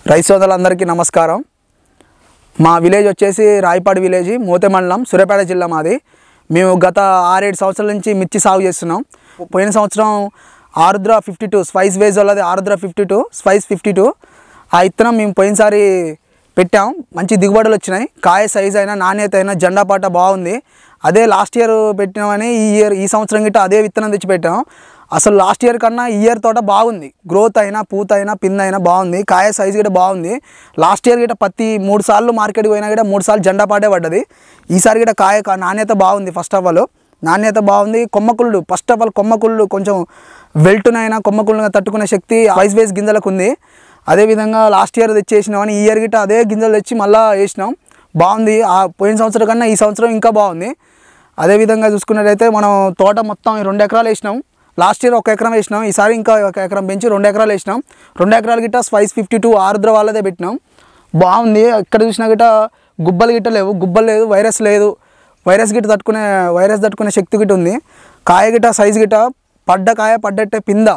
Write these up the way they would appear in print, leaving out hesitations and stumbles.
రైతు సోదరులందరికీ నమస్కారం। మా విలేజ్ వచ్చేసి రాయపాడు విలేజ్, మోతే మండలం, సూర్యాపేట జిల్లా మాది। మేము గత 6-7 సంవత్సరాల నుంచి మిర్చి సాగు చేస్తున్నాం। పోయిన సంవత్సరం ఆరుద్ర 52 స్పైస్ వేజ్ వాళ్ళది ఆరుద్ర 52 స్పైస్ 52 ఆ ఇత్తనం మేము పోయినసారి పెట్టాం। మంచి దిగుబడులు వచ్చినాయి। కాయ సైజ్ అయినా నాణ్యత అయినా జెండా పాట బాగుంది। అదే లాస్ట్ ఇయర్ పెట్టినామని ఈ సంవత్సరం గిట్ట అదే విత్తనం తెచ్చి పెట్టాం। అసలు లాస్ట్ ఇయర్ కన్నా ఈ ఇయర్ తోట బాగుంది। గ్రోత్ అయినా, పూత అయినా, పింద అయినా బాగుంది। కాయ సైజ్ గిట్ట బాగుంది। లాస్ట్ ఇయర్ గిట్ట పత్తి 3 సార్లు మార్కెట్కి పోయినా గిట్ట 3 సార్లు జెండా పాటే పడ్డది। ఈసారి గిట్ట కాయ నాణ్యత బాగుంది। ఫస్ట్ ఆఫ్ ఆల్ నాణ్యత బాగుంది। కొమ్మకుళ్ళు ఫస్ట్ ఆఫ్ ఆల్ కొమ్మకుళ్ళు కొంచెం వెల్టునైనా కొమ్మకుళ్ళుగా తట్టుకునే శక్తి వైస్ వేస్ గింజలకు ఉంది। అదేవిధంగా లాస్ట్ ఇయర్ తెచ్చేసినామని ఈ ఇయర్ గిట్ట అదే గింజలు తెచ్చి మళ్ళీ వేసినాం। బాగుంది। ఆ పోయిన సంవత్సరం కన్నా ఈ సంవత్సరం ఇంకా బాగుంది। అదేవిధంగా చూసుకున్నట్టయితే మనం తోట మొత్తం 2 ఎకరాలు వేసినాం। లాస్ట్ ఇయర్ 1 ఎకరం వేసినాం। ఈసారి ఇంకా 1 ఎకరం పెంచి 2 ఎకరాలు వేసినాం। 2 ఎకరాలు గిట్ట స్పైస్ 52 ఆరుద్ర వాళ్ళదే పెట్టినాం। బాగుంది। ఇక్కడ చూసినా గిట్ట గుబ్బలు గిట్ట లేవు, గుబ్బలు లేదు, వైరస్ లేదు। వైరస్ తట్టుకునే శక్తి గిట్ట ఉంది। కాయ గిట్ట సైజు గిట్ట పడ్డ కాయ పడ్డట్టే పింద।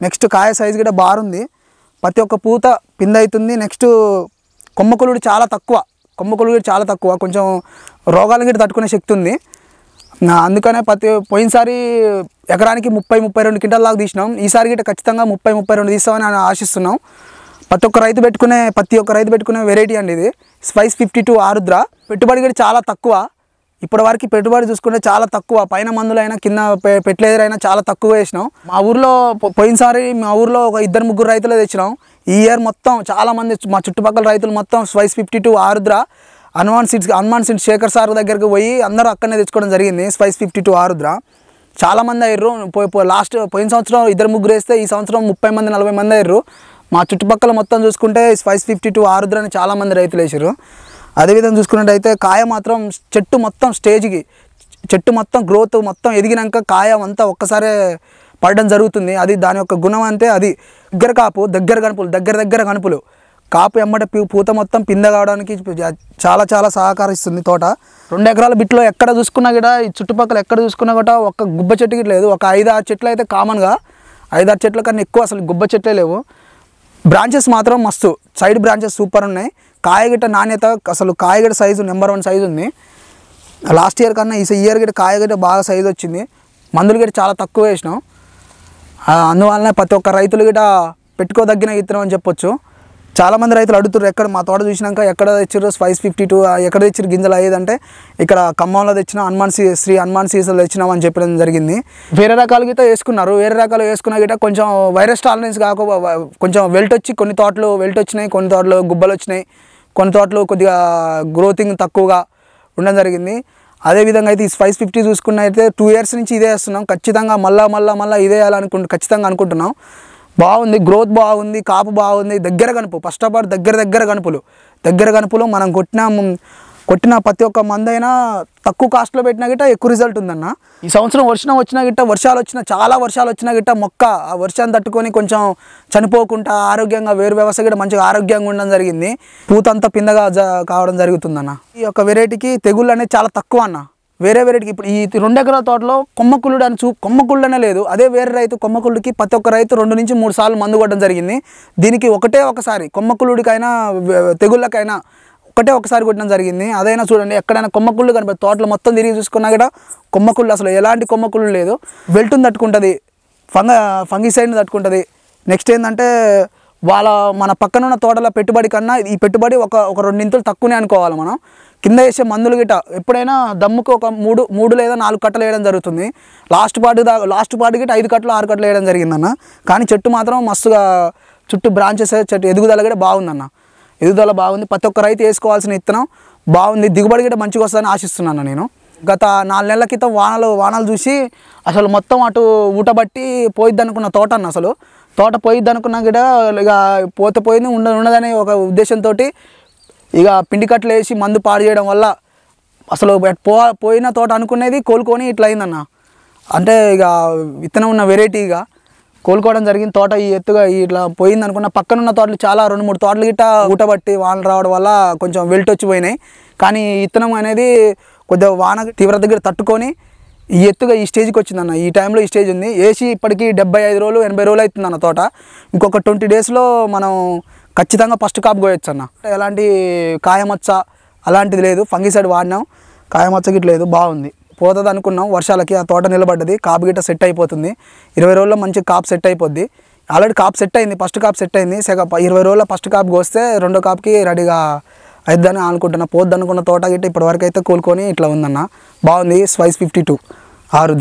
నెక్స్ట్ కాయ సైజు గిట్ట బారుంది। ప్రతి ఒక్క పూత పింద అవుతుంది। నెక్స్ట్ కొమ్మకులుడు చాలా తక్కువ, కొంచెం రోగాల గిట్ట తట్టుకునే శక్తి ఉంది। అందుకనే పోయినసారి ఎకరానికి 30-32 క్వింటాల దాకా తీసినాం। ఈసారి గిట్ట ఖచ్చితంగా 30-32 తీస్తామని ఆశిస్తున్నాం। ప్రతి ఒక్క రైతు పెట్టుకునే వెరైటీ అండి ఇది స్పైస్ 52 ఆరుద్ర। పెట్టుబడి గిట్ట చాలా తక్కువ। ఇప్పటి వరకు పెట్టుబడి చూసుకుంటే చాలా తక్కువ। పైన మందులైనా కింద పెట్లేదరైనా చాలా తక్కువ వేసినాం। మా ఊర్లో పోయినసారి ఒక 2-3 రైతులే తెచ్చినాం। ఈ ఇయర్ మొత్తం చాలామంది మా చుట్టుపక్కల రైతులు మొత్తం స్పైస్ 52 ఆరుద్ర హనుమాన్ సీడ్స్ శేఖర్ సార్ దగ్గరికి పోయి అందరూ అక్కడనే తెచ్చుకోవడం జరిగింది। స్పైస్ 52 ఆరుద్ర చాలామంది అయ్యారు। పోయిన సంవత్సరం 2-3 వేస్తే ఈ సంవత్సరం 30-40 మంది అయ్యారు। మా చుట్టుపక్కల మొత్తం చూసుకుంటే స్పైస్ 52 ఆరుద్ర అని చాలామంది రైతులు వేసారు। అదేవిధంగా చూసుకున్నట్టయితే కాయ మాత్రం చెట్టు మొత్తం గ్రోత్ మొత్తం ఎదిగినాక కాయ అంతా ఒక్కసారే పడడం జరుగుతుంది। అది దాని యొక్క గుణం అంటే అది దగ్గర కనుపులు కాపు ఎమ్మట పూత మొత్తం పింద కావడానికి చాలా సహకరిస్తుంది తోట। 2 ఎకరాల బిట్లో ఎక్కడ చూసుకున్నా కూడా ఈ చుట్టుపక్కల ఎక్కడ చూసుకున్నా కూడా ఒక్క గుబ్బ చెట్టు గిట్ల లేదు। ఒక 5-6 చెట్లు అయితే కామన్గా 5-6 చెట్ల కన్నా ఎక్కువ అసలు గుబ్బ చెట్లే లేవు। బ్రాంచెస్ మాత్రం మస్తు, సైడ్ బ్రాంచెస్ సూపర్ ఉన్నాయి। కాయ గిట్ట నాణ్యత అసలు కాయ గిట్ట సైజు నెంబర్ 1 సైజు ఉంది। లాస్ట్ ఇయర్ కన్నా ఈ ఇయర్ గిట్ట కాయ గిట్ట బాగా సైజు వచ్చింది। మందులు గిట్ట చాలా తక్కువ వేసినాం। అందువల్లనే ప్రతి ఒక్క రైతులు గిట్ట పెట్టుకోదగిన విత్తనం అని చెప్పొచ్చు। చాలామంది రైతులు అడుగుతారు ఎక్కడ మా తోట చూసినాక ఎక్కడ తెచ్చారు స్పైస్ 52 ఎక్కడ తెచ్చారు గింజలు అయ్యేదంటే ఇక్కడ ఖమ్మంలో తెచ్చిన శ్రీ హనుమాన్ సీడ్స్లో తెచ్చినామని చెప్పడం జరిగింది। వేరే రకాలు గిట్ట వేసుకున్నారు। వేరే రకాలు వేసుకున్న గిట్ట కొంచెం వైరస్ టాలరెన్స్ కొంచెం వెల్ట్ వచ్చి కొన్ని తోటలు వెల్ట్ వచ్చినాయి, కొన్ని తోటలు గుబ్బలు వచ్చినాయి, కొన్ని తోటలు కొద్దిగా గ్రోతింగ్ తక్కువగా ఉండడం జరిగింది। అదేవిధంగా అయితే ఈ స్పైస్ 50 చూసుకున్నైతే 2 ఇయర్స్ నుంచి ఇదే వేస్తున్నాం। ఖచ్చితంగా మళ్ళా ఇదే వేయాలనుకుంటున్నాం, ఖచ్చితంగా అనుకుంటున్నాం। బాగుంది, గ్రోత్ బాగుంది, కాపు బాగుంది, దగ్గర కనుపు ఫస్ట్ ఆఫ్ ఆల్ దగ్గర కనుపులు మనం కొట్టిన ప్రతి ఒక్క మందైనా తక్కువ కాస్ట్లో పెట్టినా గిట్ట ఎక్కువ రిజల్ట్ ఉందన్న। ఈ సంవత్సరం వచ్చినా గిట్ట చాలా వర్షాలు వచ్చినా గిట్ట మొక్క ఆ వర్షాన్ని తట్టుకొని కొంచెం చనిపోకుండా ఆరోగ్యంగా వేరు వ్యవస్థ గిట్ట మంచిగా ఆరోగ్యంగా ఉండడం జరిగింది। పూత అంతా పిందగా కావడం జరుగుతుందన్న। ఈ యొక్క వెరైటీకి తెగుళ్ళు అనేది చాలా తక్కువ అన్న। వేరే వెరైటీకి ఇప్పుడు ఈ 2 ఎకరాల తోటలో కొమ్మకుళ్ళనే లేదు। అదే వేరే రైతు కొమ్మకుళ్ళుకి ప్రతి ఒక్క రైతు 2-3 సార్లు మందు కొట్టడం జరిగింది। దీనికి ఒకసారి కొమ్మకుళ్ళుడికైనా తెగుళ్ళకైనా ఒకసారి కొట్టడం జరిగింది। అదైనా చూడండి ఎక్కడైనా కొమ్మకుళ్ళు కనిపిస్తుంది తోటలో మొత్తం తిరిగి చూసుకున్నా కూడా కొమ్మకుళ్ళు అసలు ఎలాంటి కొమ్మకుళ్ళు లేదు। వెల్టుని తట్టుకుంటుంది, ఫంగిసైడ్ని తట్టుకుంటుంది। నెక్స్ట్ ఏంటంటే మన పక్కన ఉన్న తోటల పెట్టుబడి కన్నా ఈ పెట్టుబడి ఒక 2 ఇంతులు తక్కువనే అనుకోవాలి మనం। కింద వేసే మందులు గిట్ట ఎప్పుడైనా దమ్ముకు ఒక 3 లేదా 4 కట్టలు వేయడం జరుగుతుంది। లాస్ట్ పార్ట్ గిట్ట 5 కట్టలు 6 కట్టలు వేయడం జరిగిందన్న। కానీ చెట్టు మాత్రం మస్తుగా చుట్టూ బ్రాంచెస్ చెట్టు ఎదుగుదల కూడా బాగుందన్న। ఎదుగుదల బాగుంది। ప్రతి ఒక్క రైతు వేసుకోవాల్సిన విత్తనం బాగుంది। దిగుబడి గిట్ట మంచిగా వస్తుందని ఆశిస్తున్నాను నేను। గత 4 నెలల క్రితం వానలు చూసి అసలు మొత్తం అటు ఊటబట్టి పోయిద్ది అనుకున్న తోట అన్న। అసలు తోట పోయిద్ది అనుకున్నా కూడా ఇక పోయింది ఉండదనే ఒక ఉద్దేశంతో ఇక పిండి కట్టలు వేసి మందు పాడు చేయడం వల్ల అసలు పోయిన తోట అనుకునేది కోలుకొని ఇట్లా అయిందన్న। అంటే ఇక విత్తనం ఉన్న వెరైటీగా కోలుకోవడం జరిగింది। తోట ఈ ఎత్తుగా ఇట్లా పోయింది అనుకున్న పక్కనున్న తోటలు చాలా 2-3 తోటలు గిట్ట ఊటబట్టి వానలు రావడం వల్ల కొంచెం వెల్ట్ వచ్చిపోయినాయి। కానీ విత్తనం అనేది కొద్దిగా వాన తీవ్రత దగ్గర తట్టుకొని ఈ ఎత్తుగా ఈ స్టేజ్కి వచ్చిందన్న। ఈ టైంలో ఈ స్టేజ్ ఉంది। వేసి ఇప్పటికీ 75 రోజులు 80 రోజులు అవుతుందన్న తోట। ఇంకొక 20 డేస్లో మనం ఖచ్చితంగా ఫస్ట్ కాపు కోయొచ్చు అన్న. ఎలాంటి కాయమచ్చ అలాంటిది లేదు, ఫంగిసైడ్ వాడినాం, కాయమచ్చ గిట్ల లేదు, బాగుంది. పోతుంది అనుకున్నాం, వర్షాలకి ఆ తోట నిలబడ్డది, కాపు గిట్ట సెట్ అయిపోతుంది. 20 రోజుల్లో మంచి కాపు సెట్ అయిపోద్ది. ఆల్రెడీ కాపు సెట్ అయింది, ఫస్ట్ కాపు సెట్ అయింది. 20 రోజుల్లో ఫస్ట్ కాపు కోస్తే రెండో కాపుకి రెడీగా అయిద్దని అనుకుంటున్నా. పోద్ది అనుకున్న తోట గిట్ట ఇప్పటివరకు అయితే కూలుకొని ఇట్లా ఉందన్న, బాగుంది. స్పైస్ 52 ఆరుద్ర.